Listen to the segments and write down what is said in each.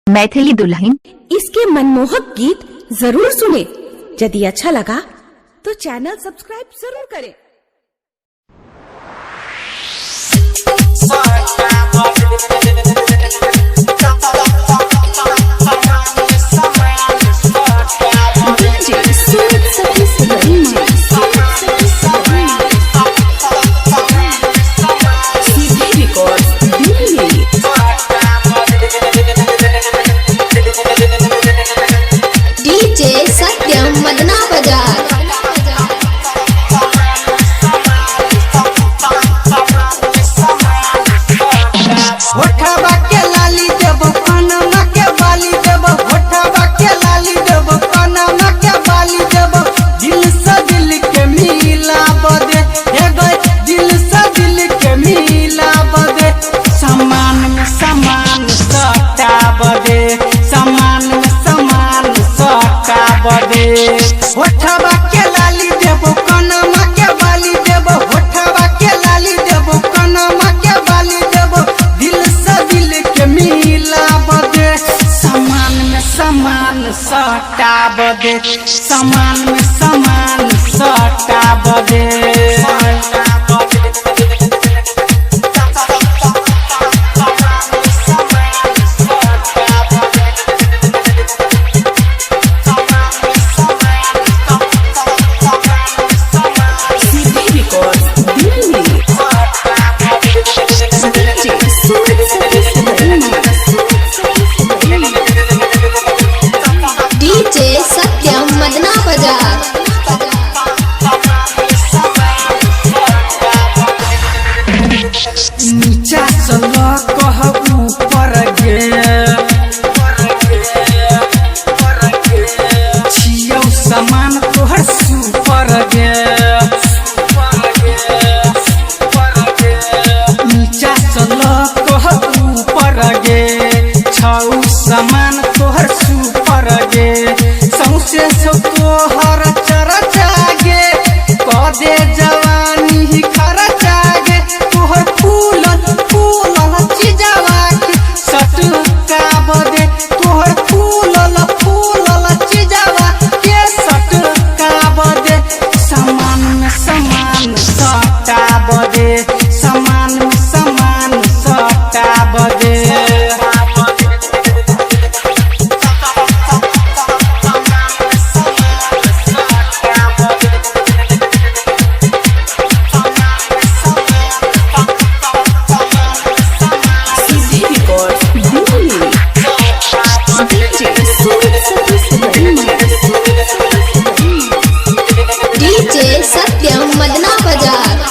मैथिली दुल्हन। इसके मनमोहक गीत जरूर सुने। यदि अच्छा लगा तो चैनल सब्सक्राइब जरूर करें। डीजे सत्यम मदना बाजार। होठवा के लाली देबो कानमा के बाली देबो, होठवा के लाली देबो कानमा के बाली देबो। दिल से दिल के मिलाब दे, हे गए दिल से दिल के मिलाब दे। समान में समान सटाब दे, समान में समान सटाब दे। होठवा के लाली देबो कानमा के बाली देबो, होठवा के लाली देबो कानमा के बाली देबो। दिल से दिल के मिलाब दे, समान में समान सटाब दे, समान में समान सटाब दे। डीजे सत्यम मदना बाजार। नीचा चलो कह ऊपर गे, छियौ समान तोहर सुपर गे। नीचा चलो कह ऊपर गे, छौ समान तोहर सुपर गे। सौसे सो तोहर चरचा गे, कह दे जवानी खरचा गे। तोहर फूलन फूलन चिजवा के सटकाब दे, तोहर फूलन फूलन चिजवा के सटकाब दे। समान में समान सटाब दे, समान में समान सटाब दे। डीजे सत्यम मदना बाजार।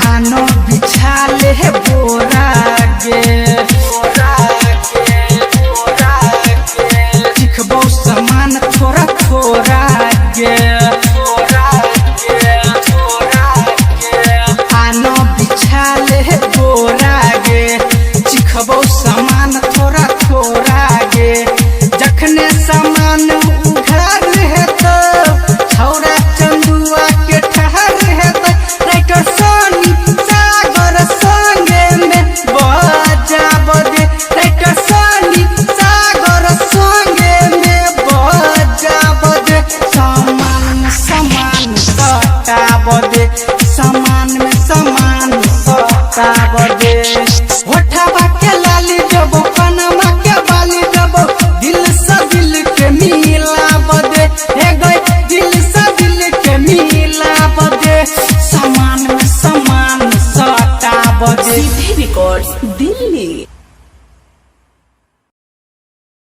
आनो बिछाले है बोरा गे, दिखबो समान थोड़ा थोड़ा गे। आनो बिछाले है बोरा गे, दिखबो समान थोड़ा थोड़ा गे। जखने समान उघार है तो छौरा चंदुआ के ठहर है तो राइटर सोनी सागर संगे में बजाब दे, राइटर सोनी सागर संगे में बजाब दे। समान में समान सटाब दे, समान में समान सटाब दे। होठवा के लाली देबो कानमा के बाली देबो, दिल से दिल के मिलाब दे, हे गए दिल से दिल के मिलाब दे। समान में समान सटाब दे। रिकॉर्ड्स दिल्ली।